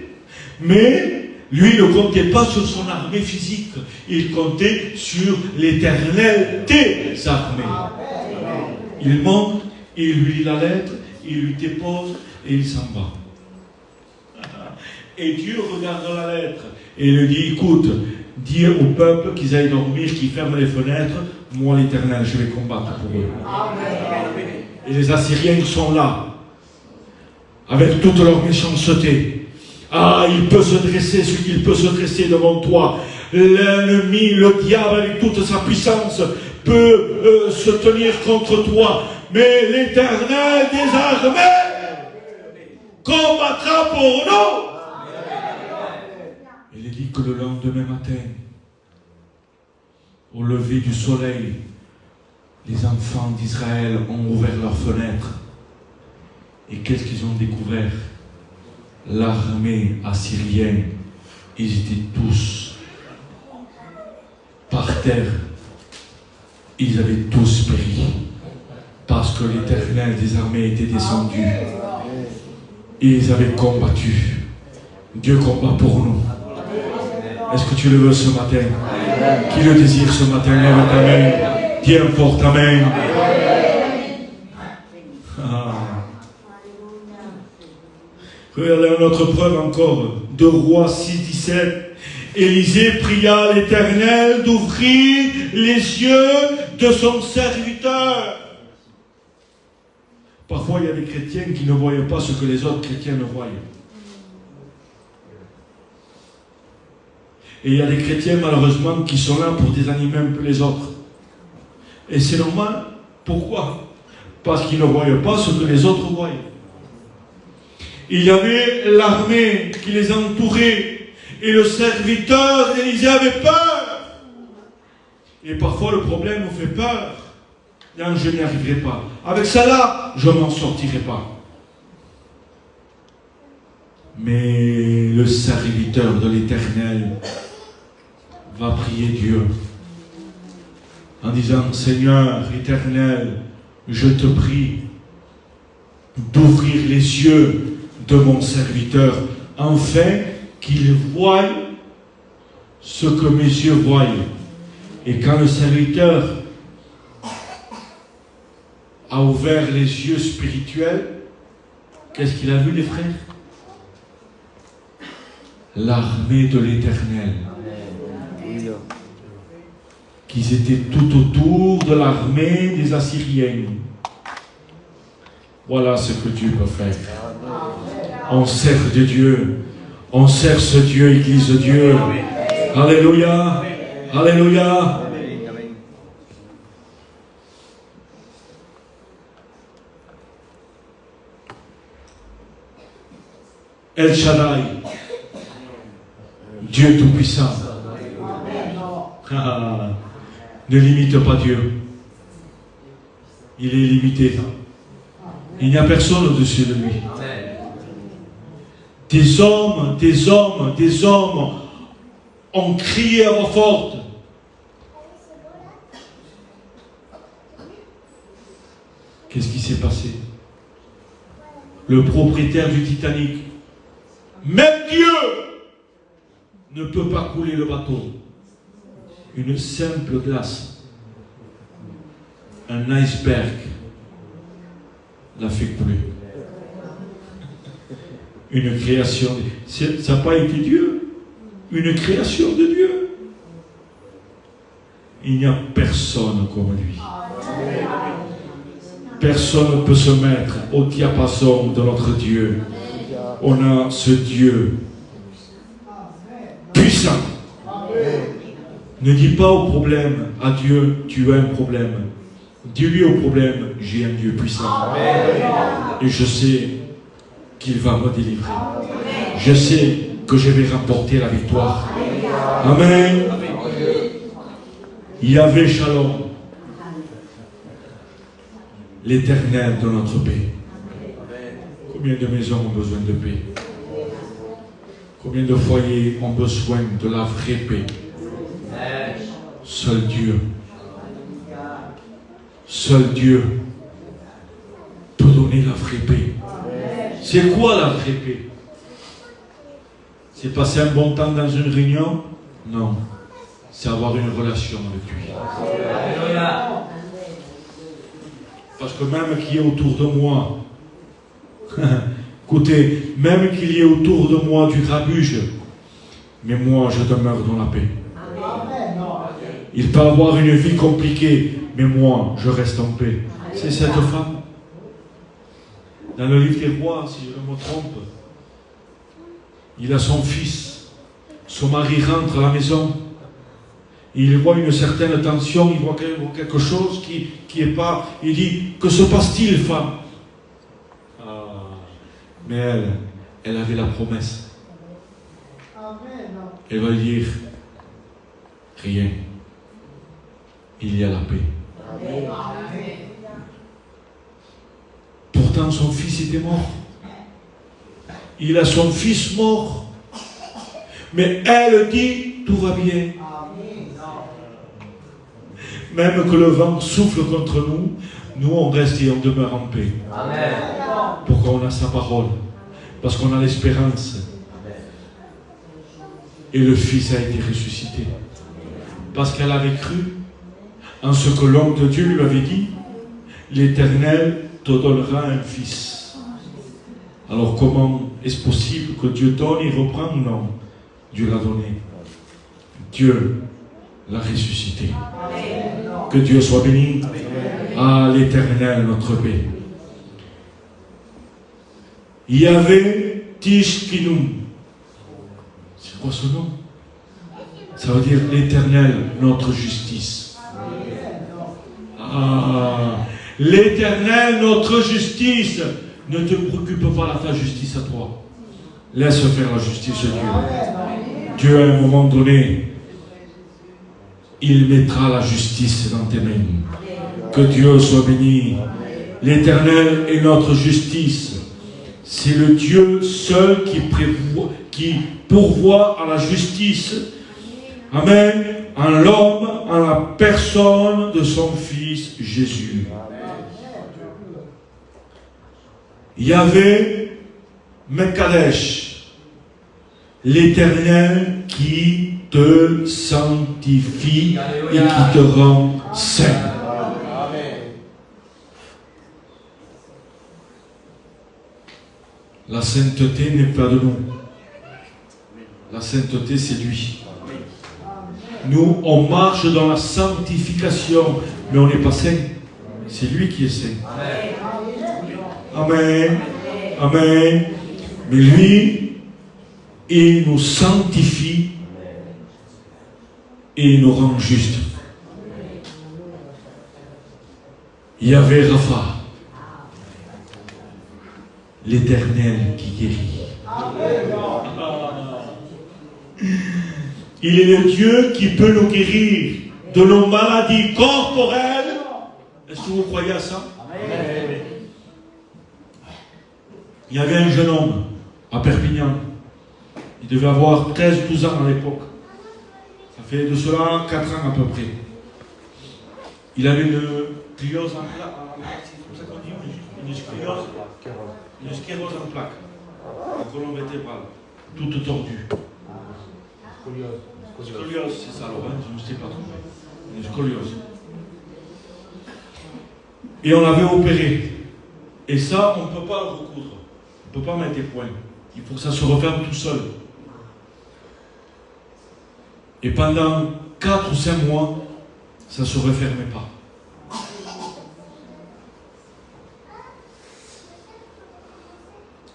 mais lui ne comptait pas sur son armée physique. Il comptait sur l'Éternel des armées. Il monte, il lui lit la lettre, il lui dépose et il s'en va. Et Dieu regarde la lettre et il lui dit, écoute, dis au peuple qu'ils aillent dormir, qu'ils ferment les fenêtres, moi l'Éternel, je vais combattre pour eux. Et les Assyriens sont là, avec toute leur méchanceté. Ah, il peut se dresser, il peut se dresser devant toi. L'ennemi, le diable, avec toute sa puissance, peut se tenir contre toi. Mais l'Éternel des armées combattra pour nous. Il est dit que le lendemain matin, au lever du soleil, les enfants d'Israël ont ouvert leurs fenêtres. Et qu'est-ce qu'ils ont découvert? L'armée assyrienne, ils étaient tous par terre. Ils avaient tous péri. Parce que l'Éternel des armées était descendu. Et ils avaient combattu. Dieu combat pour nous. Est-ce que tu le veux ce matin? Qui le désire ce matin? Lève ta main. Dis un fort amen. Regardez une autre preuve encore. 2 Rois 6, 17. Élisée pria l'Éternel d'ouvrir les yeux de son serviteur. Parfois, il y a des chrétiens qui ne voient pas ce que les autres chrétiens ne voient. Et il y a des chrétiens, malheureusement, qui sont là pour désanimer un peu les autres. Et c'est normal. Pourquoi? Parce qu'ils ne voient pas ce que les autres voient. Il y avait l'armée qui les entourait. Et le serviteur d'Élisée avait peur. Et parfois, le problème nous fait peur. Non, je n'y arriverai pas. Avec ça là, je ne m'en sortirai pas. Mais le serviteur de l'Éternel va prier Dieu en disant: Seigneur éternel, je te prie d'ouvrir les yeux de mon serviteur afin qu'il voie ce que mes yeux voient. Et quand le serviteur a ouvert les yeux spirituels, qu'est-ce qu'il a vu, les frères? L'armée de l'Éternel. Qu'ils étaient tout autour de l'armée des Assyriens. Voilà ce que Dieu peut faire. On sert de Dieu. On sert ce Dieu, Église de Dieu. Alléluia. Alléluia. El Shaddai, Dieu Tout-Puissant. Ne limite pas Dieu. Il est limité. Il n'y a personne au-dessus de lui. Des hommes ont crié à voix forte. Qu'est-ce qui s'est passé? Le propriétaire du Titanic, même Dieu ne peut pas couler le bateau. Une simple glace, un iceberg l'a fait couler. Une création. Ça n'a pas été Dieu. Une création de Dieu. Il n'y a personne comme lui. Personne ne peut se mettre au diapason de notre Dieu. On a ce Dieu puissant. Ne dis pas au problème à Dieu, tu as un problème. Dis-lui au problème, j'ai un Dieu puissant. Et je sais qu'il va me délivrer. Je sais que je vais remporter la victoire. Amen. Yahvé Shalom, l'Éternel de notre paix. Combien de maisons ont besoin de paix? Combien de foyers ont besoin de la vraie paix? Seul Dieu peut donner la vraie paix. C'est quoi la vraie paix? C'est passer un bon temps dans une réunion? Non. C'est avoir une relation avec lui. Parce que même qu'il y ait autour de moi, écoutez, même qu'il y ait autour de moi du grabuge, mais moi je demeure dans la paix. Il peut avoir une vie compliquée, mais moi je reste en paix. C'est cette femme. Dans le livre des rois, si je ne me trompe, il a son fils. Son mari rentre à la maison. Il voit une certaine tension, il voit quelque chose qui n'est pas... Il dit, que se passe-t-il, femme? Mais elle avait la promesse. Elle va dire, rien. Il y a la paix. Pourtant, son fils était mort. Il a son fils mort. Mais elle dit, tout va bien. Même que le vent souffle contre nous, nous on reste et on demeure en paix. Amen. Pourquoi on a sa parole? Parce qu'on a l'espérance. Et le fils a été ressuscité. Parce qu'elle avait cru en ce que l'homme de Dieu lui avait dit, l'Éternel te donnera un fils. Alors comment est-ce possible que Dieu donne et reprend? Non, Dieu l'a donné. Dieu l'a ressuscité. Que Dieu soit béni. À l'Éternel notre paix. Yahvé Tishkinu. C'est quoi ce nom? Ça veut dire l'Éternel notre justice. Ah, l'Éternel notre justice. Ne te préoccupe pas de ta justice à toi. Laisse faire la justice de Dieu. Dieu, à un moment donné, il mettra la justice dans tes mains. Que Dieu soit béni. L'Éternel est notre justice. C'est le Dieu seul qui pourvoit à la justice. Amen. En l'homme, en la personne de son Fils Jésus. Yahvé Mekadesh, l'Éternel qui te sanctifie et qui te rend saint. La sainteté n'est pas de nous. La sainteté, c'est lui. Nous, on marche dans la sanctification, mais on n'est pas saint. C'est lui qui est saint. Amen. Amen. Mais lui, il nous sanctifie et il nous rend juste. Yahvé Rapha, l'Éternel qui guérit. Il est le Dieu qui peut nous guérir de nos maladies corporelles. Est-ce que vous croyez à ça? Il y avait un jeune homme à Perpignan. Il devait avoir 13-12 ans à l'époque. Ça fait de cela 4 ans à peu près. Il avait une sclérose en plaque. C'est comme ça qu'on dit, une sclérose en plaque. La colonne vertébrale, toute tordue. Scoliose, c'est ça, Laurent, je ne sais pas trop. Une scoliose. Et on l'avait opéré. Et ça, on ne peut pas le recoudre. On ne peut pas mettre des points. Il faut que ça se referme tout seul. Et pendant 4 ou 5 mois, ça ne se refermait pas.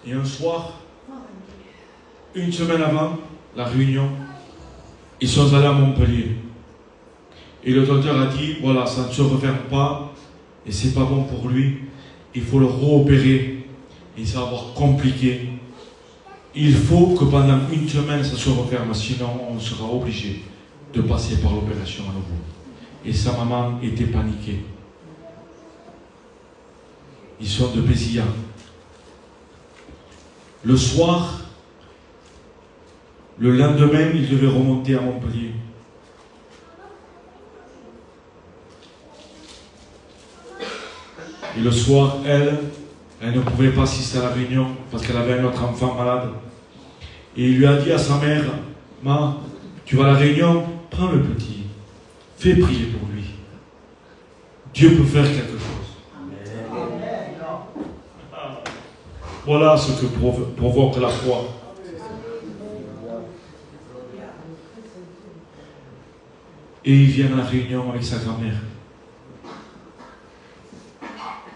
Et un soir, une semaine avant la réunion, ils sont allés à Montpellier. Et le docteur a dit, voilà, ça ne se referme pas, et c'est pas bon pour lui, il faut le réopérer, et ça va avoir compliqué. Il faut que pendant une semaine ça se referme, sinon on sera obligé de passer par l'opération à nouveau. Et sa maman était paniquée. Ils sont de Béziers. Le soir, le lendemain, il devait remonter à Montpellier. Et le soir, elle ne pouvait pas assister à la réunion parce qu'elle avait un autre enfant malade. Et il lui a dit à sa mère, « Ma, tu vas à la réunion, prends le petit, fais prier pour lui. Dieu peut faire quelque chose. » Voilà ce que provoque la foi. Et il vient à la réunion avec sa grand-mère.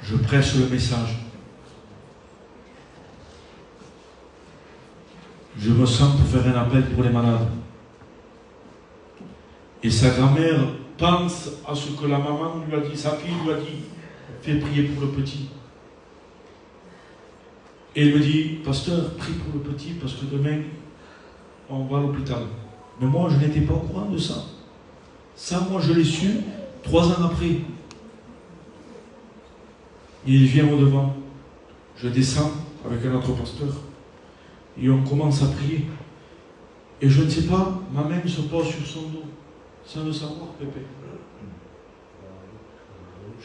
Je prêche le message. Je me sens pour faire un appel pour les malades. Et sa grand-mère pense à ce que la maman lui a dit, sa fille lui a dit, fais prier pour le petit. Et il me dit, pasteur, prie pour le petit parce que demain, on va à l'hôpital. Mais moi, je n'étais pas au courant de ça. Ça, moi, je l'ai su 3 ans après. Il vient au devant. Je descends avec un autre pasteur. Et on commence à prier. Et je ne sais pas, ma main se pose sur son dos. Sans le savoir, Pépé.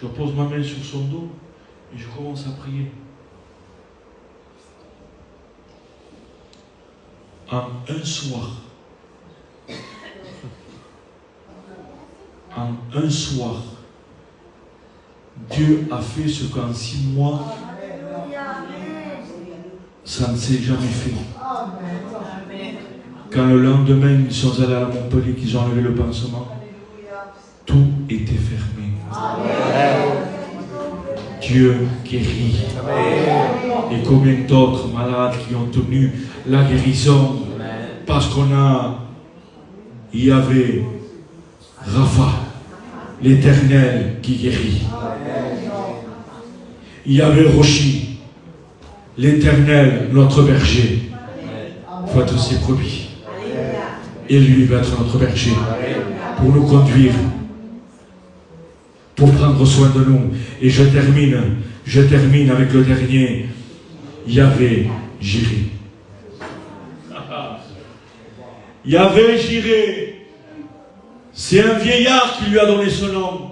Je pose ma main sur son dos et je commence à prier. En un soir, Dieu a fait ce qu'en 6 mois, ça ne s'est jamais fait. Quand le lendemain, ils sont allés à Montpellier, qu'ils ont enlevé le pansement, tout était fermé. Dieu guérit. Et combien d'autres malades qui ont tenu la guérison parce il y avait Rapha, l'Éternel qui guérit. Il y avait Roshi, l'Éternel, notre berger. Faites ses brebis. Et lui va être notre berger pour nous conduire, pour prendre soin de nous. Et je termine avec le dernier. Yahvé Jiré. Yahvé Jiré, c'est un vieillard qui lui a donné ce nom.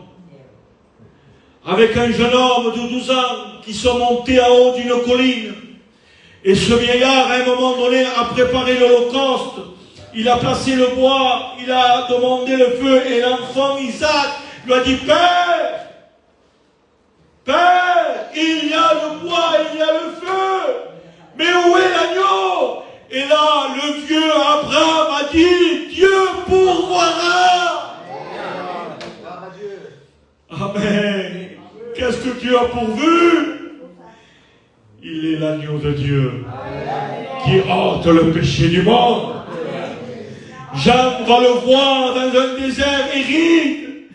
Avec un jeune homme de 12 ans qui sont montés en haut d'une colline. Et ce vieillard, à un moment donné, a préparé l'Holocauste. Il a placé le bois, il a demandé le feu, et l'enfant Isaac lui a dit, Père, il y a le bois, il y a le feu, mais où est l'agneau? Et là, le vieux Abraham a dit, Dieu pourvoira. Amen. Qu'est-ce que Dieu a pourvu? Il est l'agneau de Dieu qui ôte le péché du monde. Jean va le voir dans un désert aride.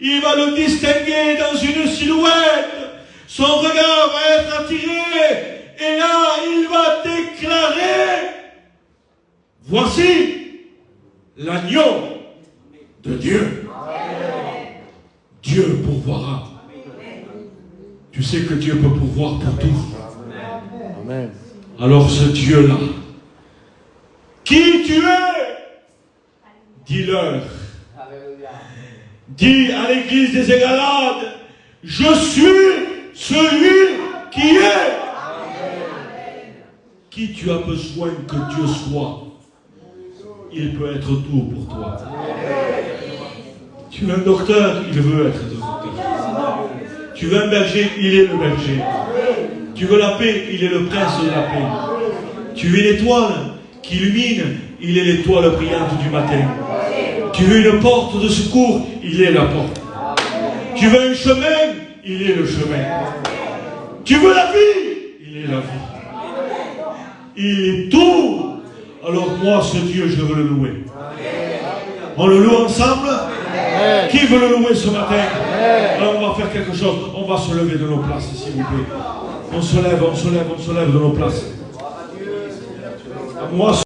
Il va le distinguer dans une silhouette. Son regard va être attiré. Et là, il va déclarer, voici l'agneau de Dieu. Dieu pourvoira. Tu sais que Dieu peut pourvoir pour tout. Amen. Alors ce Dieu-là, qui tu es? Dis-leur. Dis à l'église des Égalades, je suis celui qui est. Qui tu as besoin que Dieu soit, il peut être tout pour toi. Tu veux un docteur, il veut être docteur. Tu veux un berger, il est le berger. Tu veux la paix, il est le prince de la paix. Tu veux l'étoile qui illumine, il est l'étoile brillante du matin. Tu veux une porte de secours, il est la porte. Tu veux un chemin, il est le chemin. Tu veux la vie, il est la vie. Il est tout. Alors moi, ce Dieu, je veux le louer. On le loue ensemble? Qui veut le louer ce matin? Alors on va faire quelque chose. On va se lever de nos places, s'il vous plaît. On se lève de nos places. Moi,